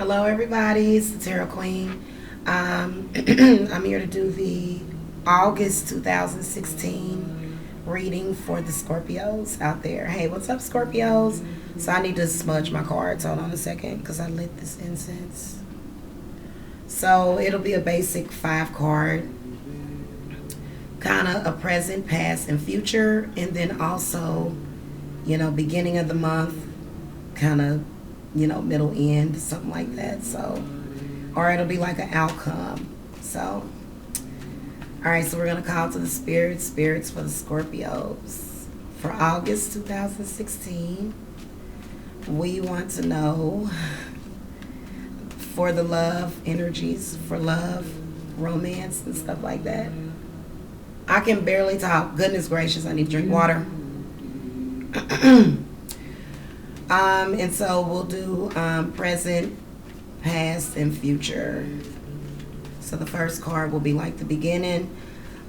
Hello, everybody. It's the Tarot Queen. I'm here to do the August 2016 reading for the Scorpios out there. Hey, what's up, Scorpios? So I need to smudge my cards. Hold on a second because I lit this incense. So it'll be a basic 5 card, kind of a present, past, and future, and then also, beginning of the month, kind of, middle end, something like that. So, or it'll be like an outcome. So, all right, so we're going to call to the spirits for the Scorpios for August 2016. We want to know for the love energies, for love, romance, and stuff like that. I can barely talk. Goodness gracious, I need to drink water. And so we'll do present, past, and future. So the first card will be like the beginning.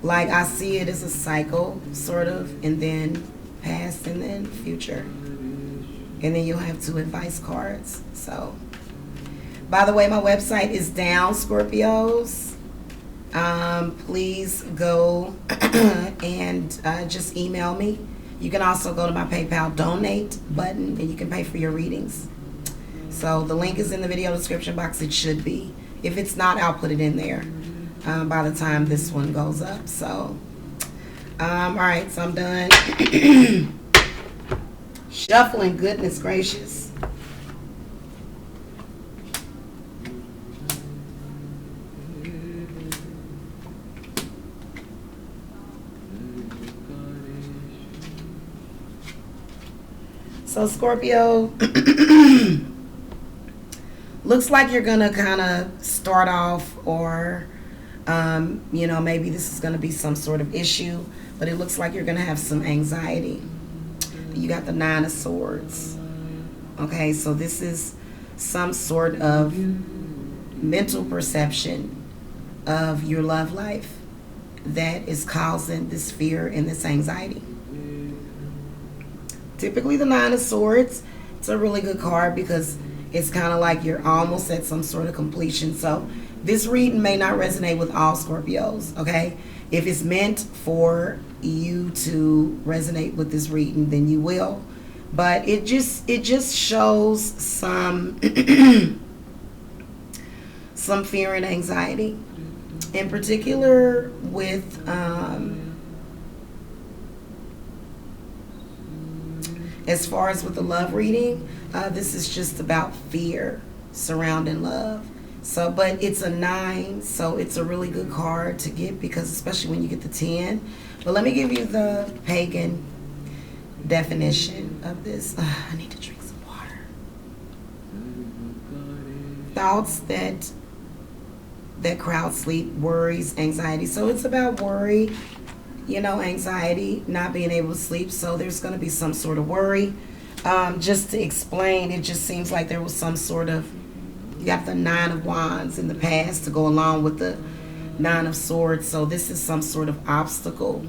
Like I see it as a cycle, sort of, and then past and then future. And then you'll have 2 advice cards. So, by the way, my website is down, Scorpios. Please go and just email me. You can also go to my PayPal donate button and you can pay for your readings. So the link is in the video description box. It should be. If it's not, I'll put it in there by the time this one goes up. So, all right, so I'm done. Shuffling, goodness gracious. So Scorpio, looks like you're going to kind of start off or, maybe this is going to be some sort of issue, but it looks like you're going to have some anxiety. You got the 9 of Swords. Okay, so this is some sort of mental perception of your love life that is causing this fear and this anxiety. Typically the 9 of Swords, it's a really good card because it's kind of like you're almost at some sort of completion. So this reading may not resonate with all Scorpios, okay? If it's meant for you to resonate with this reading, then you will. But it just shows some some fear and anxiety. In particular with as far as with the love reading, this is just about fear surrounding love. So, but it's a 9, so it's a really good card to get because especially when you get the 10. But let me give you the pagan definition of this. I need to drink some water. Thoughts that crowd sleep, worries, anxiety. So it's about worry, anxiety, not being able to sleep. So there's going to be some sort of worry. Just to explain, it just seems like there was some sort of, you got the 9 of Wands in the past to go along with the 9 of Swords. So this is some sort of obstacle.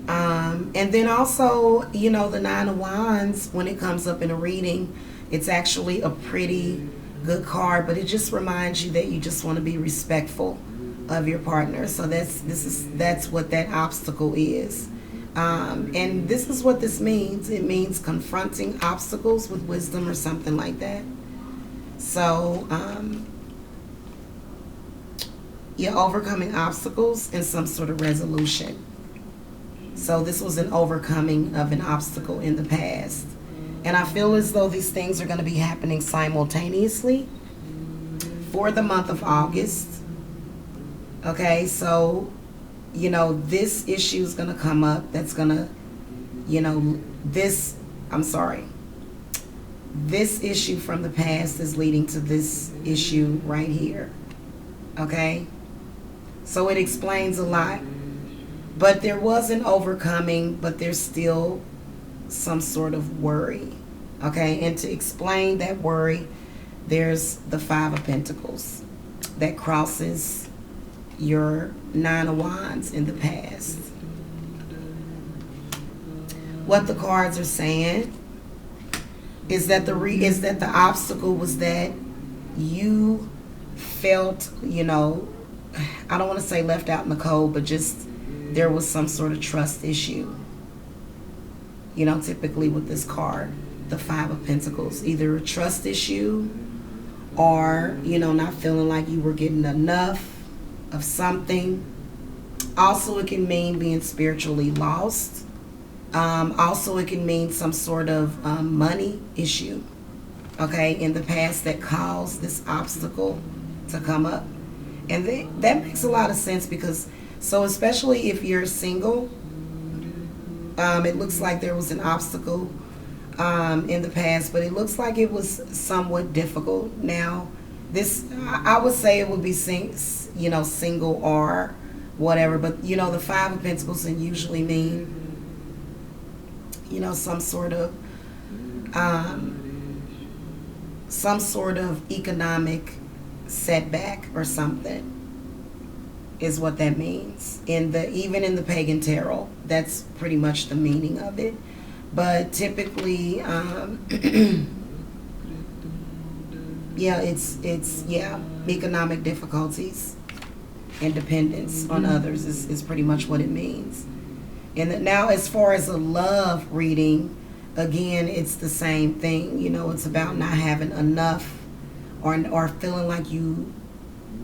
And then also, the 9 of Wands, when it comes up in a reading, it's actually a pretty good card, but it just reminds you that you just want to be respectful of your partner. So that's what that obstacle is. And this is what this means. It means confronting obstacles with wisdom or something like that. So you're overcoming obstacles and some sort of resolution. So this was an overcoming of an obstacle in the past. And I feel as though these things are going to be happening simultaneously for the month of August. Okay, so, this issue is going to come up. That's going to, this issue from the past is leading to this issue right here. Okay, so it explains a lot. But there was an overcoming, but there's still some sort of worry. Okay, and to explain that worry, there's the 5 of Pentacles that crosses your 9 of Wands in the past. What the cards are saying, is that the obstacle was that you felt, I don't want to say left out in the cold, but just there was some sort of trust issue. Typically with this card, the Five of Pentacles, either a trust issue or, not feeling like you were getting enough of something. Also, it can mean being spiritually lost. Also, it can mean some sort of money issue, okay, in the past that caused this obstacle to come up. And that makes a lot of sense because, so especially if you're single, it looks like there was an obstacle in the past, but it looks like it was somewhat difficult. Now, I would say it would be single or whatever, but the Five of Pentacles can usually mean some sort of economic setback or something is what that means. Even in the pagan tarot, that's pretty much the meaning of it. But typically, it's economic difficulties and dependence on others is pretty much what it means. And now, as far as a love reading, again, it's the same thing. It's about not having enough, or feeling like you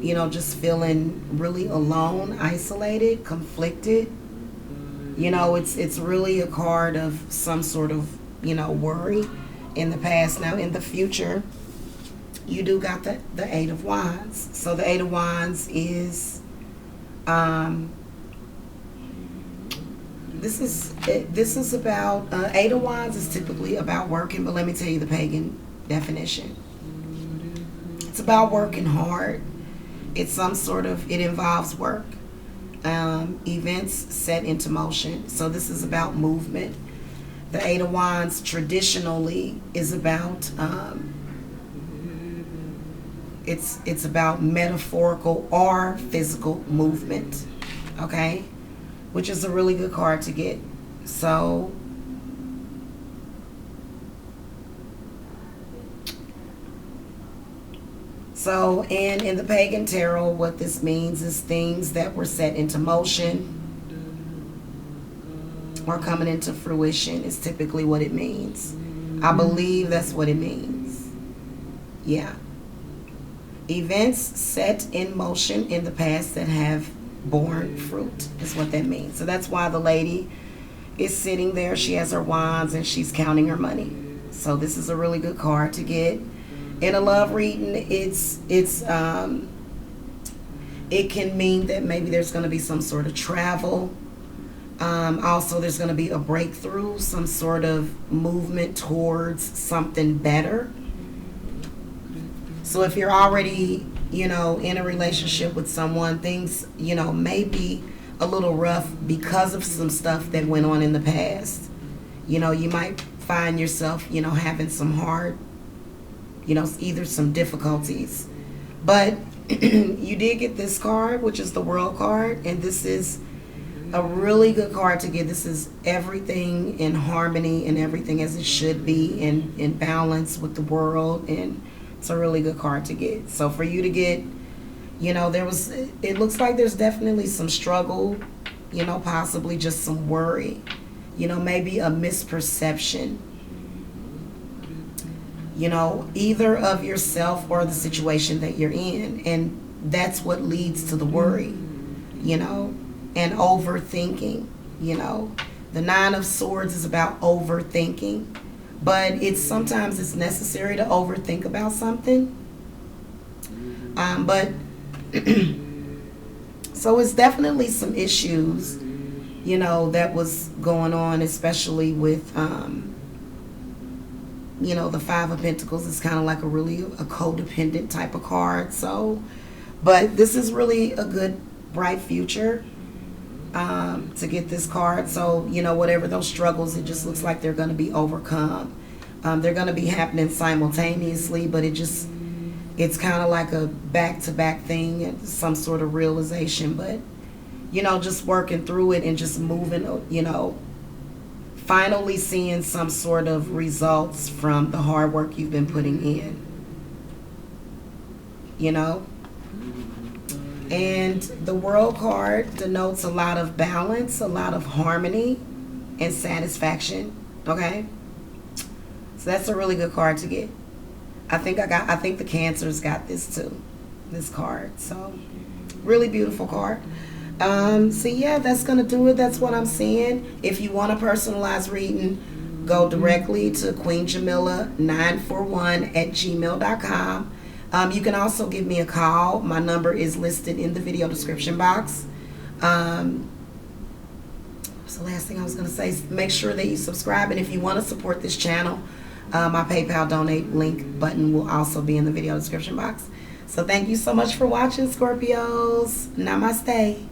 just feeling really alone, isolated, conflicted. It's really a card of some sort of worry in the past. Now, in the future, you do got the Eight of Wands. So the Eight of Wands is this is about Eight of Wands is typically about working, but let me tell you the pagan definition. It's about working hard. It involves work, events set into motion. So this is about movement. The Eight of Wands traditionally is about it's about metaphorical or physical movement, okay, which is a really good card to get. And in the pagan tarot, what this means is things that were set into motion or coming into fruition is typically what it means. I believe that's what it means. Yeah. Events set in motion in the past that have borne fruit is what that means. So that's why the lady is sitting there. She has her wands and she's counting her money. So this is a really good card to get. In a love reading, it can mean that maybe there's going to be some sort of travel. Also, there's going to be a breakthrough, some sort of movement towards something better. So if you're already, in a relationship with someone, things, may be a little rough because of some stuff that went on in the past. You might find yourself, having some hard, either some difficulties. But you did get this card, which is the World card, and this is a really good card to get. This is everything in harmony and everything as it should be, in balance with the world, and it's a really good card to get. So for you to get, it looks like there's definitely some struggle, possibly just some worry, maybe a misperception, either of yourself or the situation that you're in. And that's what leads to the worry, and overthinking. The Nine of Swords is about overthinking, but sometimes it's necessary to overthink about something. But so it's definitely some issues, that was going on, especially with, the Five of Pentacles is kind of like a codependent type of card. So, but this is really a good, bright future to get this card. So, whatever those struggles, it just looks like they're going to be overcome. They're going to be happening simultaneously, but it's kind of like a back-to-back thing, and some sort of realization. But, just working through it and just moving, finally seeing some sort of results from the hard work you've been putting in, you know. And the World card denotes a lot of balance, a lot of harmony, and satisfaction. Okay, so that's a really good card to get. I think the Cancers got this too, this card. So really beautiful card. So yeah, that's gonna do it. That's what I'm seeing. If you want a personalized reading, go directly to queenjamila941@gmail.com. You can also give me a call. My number is listed in the video description box. So the last thing I was going to say is make sure that you subscribe. And if you want to support this channel, my PayPal donate link button will also be in the video description box. So thank you so much for watching, Scorpios. Namaste.